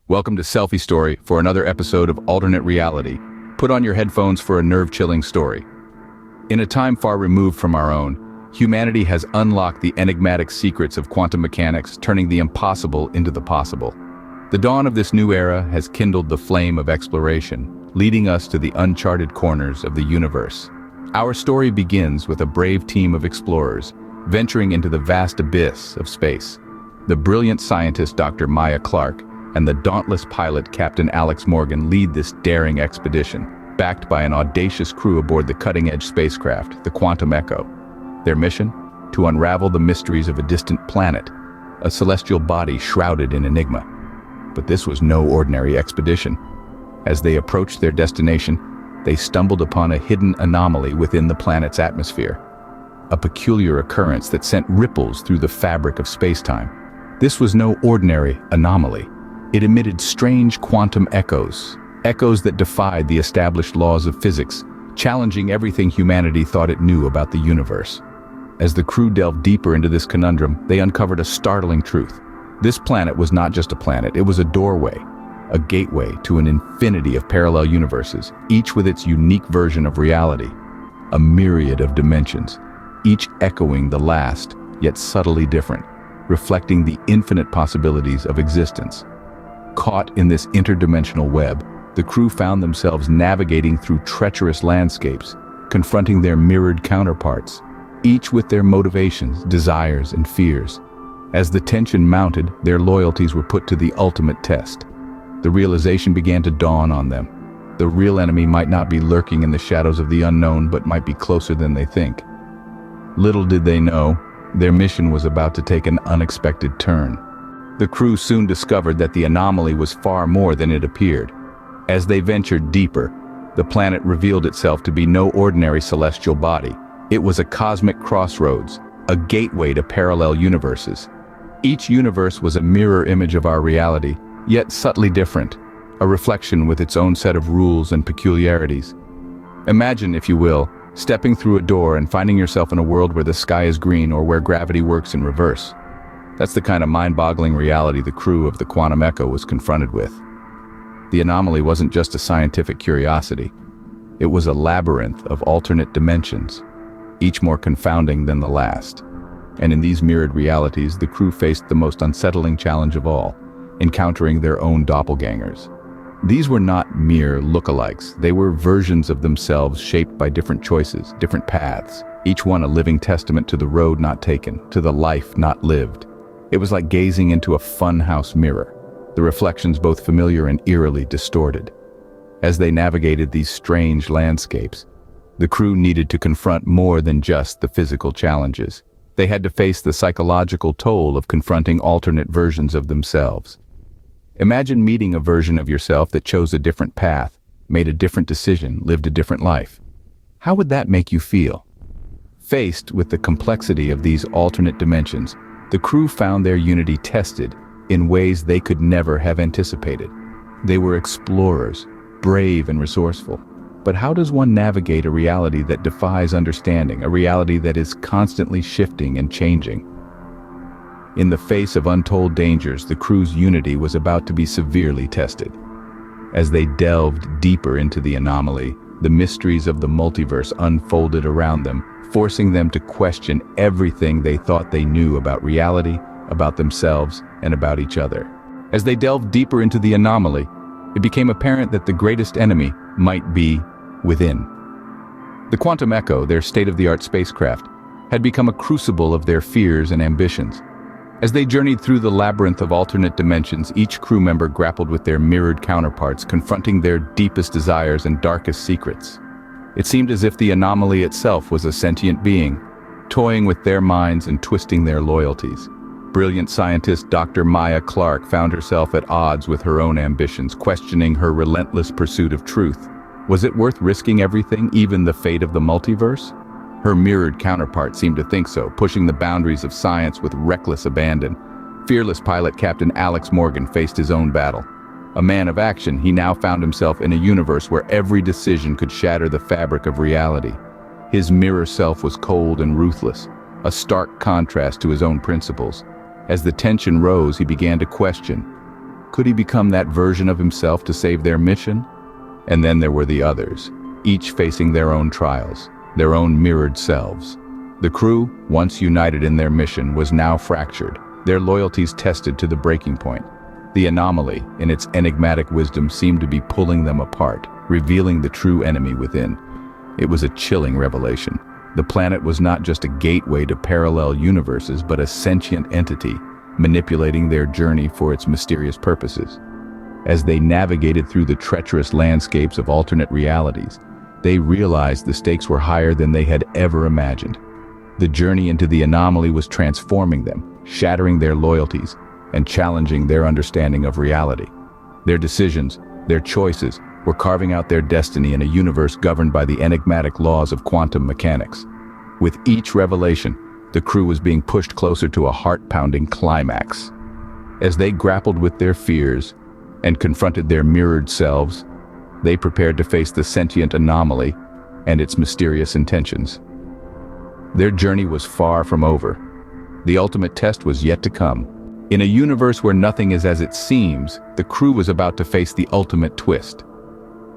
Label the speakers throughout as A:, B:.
A: Welcome to Selfie Story for another episode of Alternate Reality. Put on your headphones for a nerve-chilling story. In a time far removed from our own, humanity has unlocked the enigmatic secrets of quantum mechanics, turning the impossible into the possible. The dawn of this new era has kindled the flame of exploration, leading us to the uncharted corners of the universe. Our story begins with a brave team of explorers venturing into the vast abyss of space. The brilliant scientist Dr. Maya Clarke and the dauntless pilot Captain Alex Morgan lead this daring expedition, backed by an audacious crew aboard the cutting-edge spacecraft, the Quantum Echo. Their mission? To unravel the mysteries of a distant planet, a celestial body shrouded in enigma. But this was no ordinary expedition. As they approached their destination, they stumbled upon a hidden anomaly within the planet's atmosphere, a peculiar occurrence that sent ripples through the fabric of space-time. This was no ordinary anomaly. It emitted strange quantum echoes that defied the established laws of physics, challenging everything humanity thought it knew about the universe. As the crew delved deeper into this conundrum, they uncovered a startling truth. This planet was not just a planet, it was a doorway, a gateway to an infinity of parallel universes, each with its unique version of reality. A myriad of dimensions, each echoing the last, yet subtly different, reflecting the infinite possibilities of existence. Caught in this interdimensional web, the crew found themselves navigating through treacherous landscapes, confronting their mirrored counterparts, each with their motivations, desires, and fears. As the tension mounted, their loyalties were put to the ultimate test. The realization began to dawn on them. The real enemy might not be lurking in the shadows of the unknown, but might be closer than they think. Little did they know, their mission was about to take an unexpected turn. The crew soon discovered that the anomaly was far more than it appeared. As they ventured deeper, the planet revealed itself to be no ordinary celestial body. It was a cosmic crossroads, a gateway to parallel universes. Each universe was a mirror image of our reality, yet subtly different, a reflection with its own set of rules and peculiarities. Imagine, if you will, stepping through a door and finding yourself in a world where the sky is green or where gravity works in reverse. That's the kind of mind-boggling reality the crew of the Quantum Echo was confronted with. The anomaly wasn't just a scientific curiosity. It was a labyrinth of alternate dimensions, each more confounding than the last. And in these mirrored realities, the crew faced the most unsettling challenge of all, encountering their own doppelgangers. These were not mere lookalikes. They were versions of themselves shaped by different choices, different paths, each one a living testament to the road not taken, to the life not lived. It was like gazing into a funhouse mirror, the reflections both familiar and eerily distorted. As they navigated these strange landscapes, the crew needed to confront more than just the physical challenges. They had to face the psychological toll of confronting alternate versions of themselves. Imagine meeting a version of yourself that chose a different path, made a different decision, lived a different life. How would that make you feel? Faced with the complexity of these alternate dimensions, the crew found their unity tested in ways they could never have anticipated. They were explorers, brave and resourceful. But how does one navigate a reality that defies understanding, a reality that is constantly shifting and changing? In the face of untold dangers, the crew's unity was about to be severely tested. As they delved deeper into the anomaly, the mysteries of the multiverse unfolded around them, forcing them to question everything they thought they knew about reality, about themselves, and about each other. As they delved deeper into the anomaly, it became apparent that the greatest enemy might be within. The Quantum Echo, their state-of-the-art spacecraft, had become a crucible of their fears and ambitions. As they journeyed through the labyrinth of alternate dimensions, each crew member grappled with their mirrored counterparts, confronting their deepest desires and darkest secrets. It seemed as if the anomaly itself was a sentient being, toying with their minds and twisting their loyalties. Brilliant scientist Dr. Maya Clarke found herself at odds with her own ambitions, questioning her relentless pursuit of truth. Was it worth risking everything, even the fate of the multiverse? Her mirrored counterpart seemed to think so, pushing the boundaries of science with reckless abandon. Fearless pilot Captain Alex Morgan faced his own battle. A man of action, he now found himself in a universe where every decision could shatter the fabric of reality. His mirror self was cold and ruthless, a stark contrast to his own principles. As the tension rose, he began to question, Could he become that version of himself to save their mission? And then there were the others, each facing their own trials, their own mirrored selves. The crew, once united in their mission, was now fractured, their loyalties tested to the breaking point. The anomaly, in its enigmatic wisdom, seemed to be pulling them apart, revealing the true enemy within. It was a chilling revelation. The planet was not just a gateway to parallel universes, but a sentient entity, manipulating their journey for its mysterious purposes. As they navigated through the treacherous landscapes of alternate realities, they realized the stakes were higher than they had ever imagined. The journey into the anomaly was transforming them, shattering their loyalties, and challenging their understanding of reality. Their decisions, their choices, were carving out their destiny in a universe governed by the enigmatic laws of quantum mechanics. With each revelation, the crew was being pushed closer to a heart-pounding climax. As they grappled with their fears and confronted their mirrored selves, they prepared to face the sentient anomaly and its mysterious intentions. Their journey was far from over. The ultimate test was yet to come. In a universe where nothing is as it seems, the crew was about to face the ultimate twist.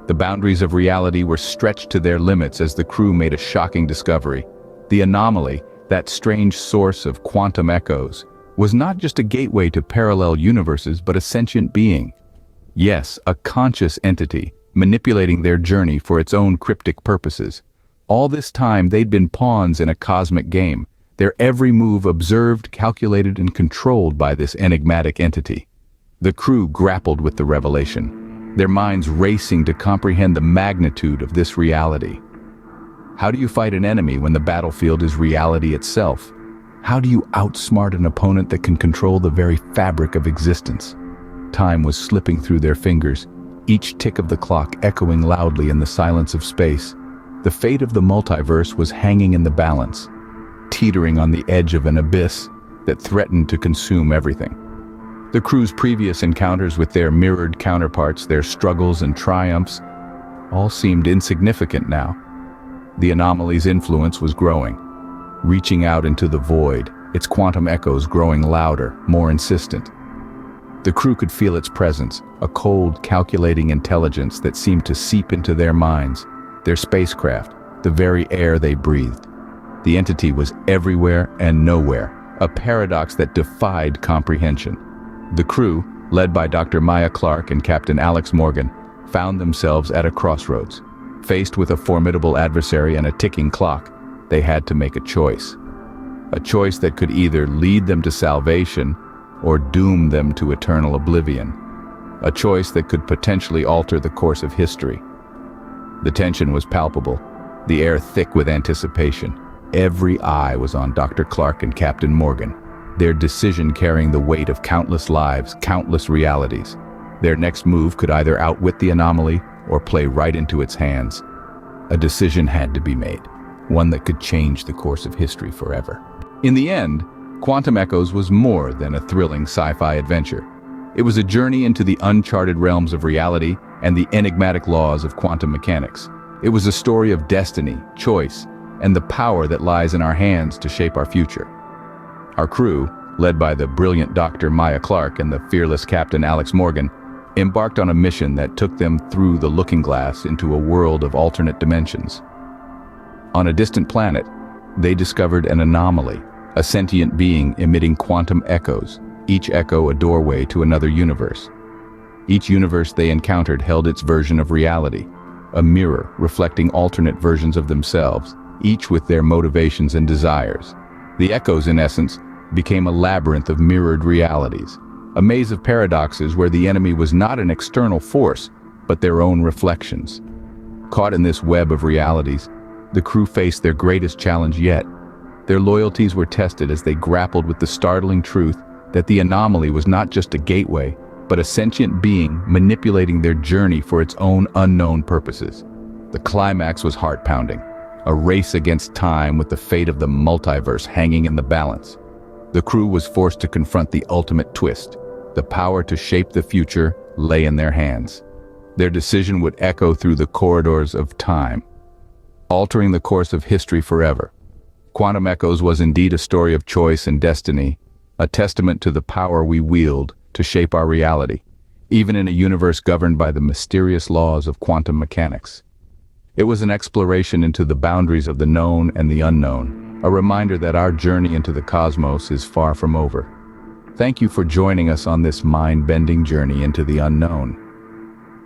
A: The boundaries of reality were stretched to their limits as the crew made a shocking discovery. The anomaly, that strange source of quantum echoes, was not just a gateway to parallel universes, but a sentient being. Yes, a conscious entity, manipulating their journey for its own cryptic purposes. All this time they'd been pawns in a cosmic game, their every move observed, calculated, and controlled by this enigmatic entity. The crew grappled with the revelation, their minds racing to comprehend the magnitude of this reality. How do you fight an enemy when the battlefield is reality itself? How do you outsmart an opponent that can control the very fabric of existence? Time was slipping through their fingers, each tick of the clock echoing loudly in the silence of space. The fate of the multiverse was hanging in the balance, teetering on the edge of an abyss that threatened to consume everything. The crew's previous encounters with their mirrored counterparts, their struggles and triumphs, all seemed insignificant now. The anomaly's influence was growing, reaching out into the void, its quantum echoes growing louder, more insistent. The crew could feel its presence, a cold, calculating intelligence that seemed to seep into their minds, their spacecraft, the very air they breathed. The entity was everywhere and nowhere, a paradox that defied comprehension. The crew, led by Dr. Maya Clark and Captain Alex Morgan, found themselves at a crossroads. Faced with a formidable adversary and a ticking clock, they had to make a choice. A choice that could either lead them to salvation or doom them to eternal oblivion. A choice that could potentially alter the course of history. The tension was palpable, the air thick with anticipation. Every eye was on Dr. Clark and Captain Morgan, their decision carrying the weight of countless lives, countless realities. Their next move could either outwit the anomaly or play right into its hands. A decision had to be made, one that could change the course of history forever. In the end, Quantum Echoes was more than a thrilling sci-fi adventure. It was a journey into the uncharted realms of reality and the enigmatic laws of quantum mechanics. It was a story of destiny, choice, and the power that lies in our hands to shape our future. Our crew, led by the brilliant Dr. Maya Clark and the fearless Captain Alex Morgan, embarked on a mission that took them through the looking glass into a world of alternate dimensions. On a distant planet, they discovered an anomaly, a sentient being emitting quantum echoes, each echo a doorway to another universe. Each universe they encountered held its version of reality, a mirror reflecting alternate versions of themselves, each with their motivations and desires. The echoes, in essence, became a labyrinth of mirrored realities, a maze of paradoxes where the enemy was not an external force, but their own reflections. Caught in this web of realities, the crew faced their greatest challenge yet. Their loyalties were tested as they grappled with the startling truth that the anomaly was not just a gateway, but a sentient being manipulating their journey for its own unknown purposes. The climax was heart-pounding, a race against time with the fate of the multiverse hanging in the balance. The crew was forced to confront the ultimate twist. The power to shape the future lay in their hands. Their decision would echo through the corridors of time, altering the course of history forever. Quantum Echoes was indeed a story of choice and destiny, a testament to the power we wield to shape our reality. even in a universe governed by the mysterious laws of quantum mechanics. It was an exploration into the boundaries of the known and the unknown, a reminder that our journey into the cosmos is far from over. Thank you for joining us on this mind-bending journey into the unknown.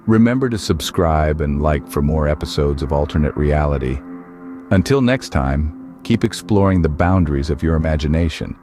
A: Remember to subscribe and like for more episodes of Alternate Reality. Until next time, keep exploring the boundaries of your imagination.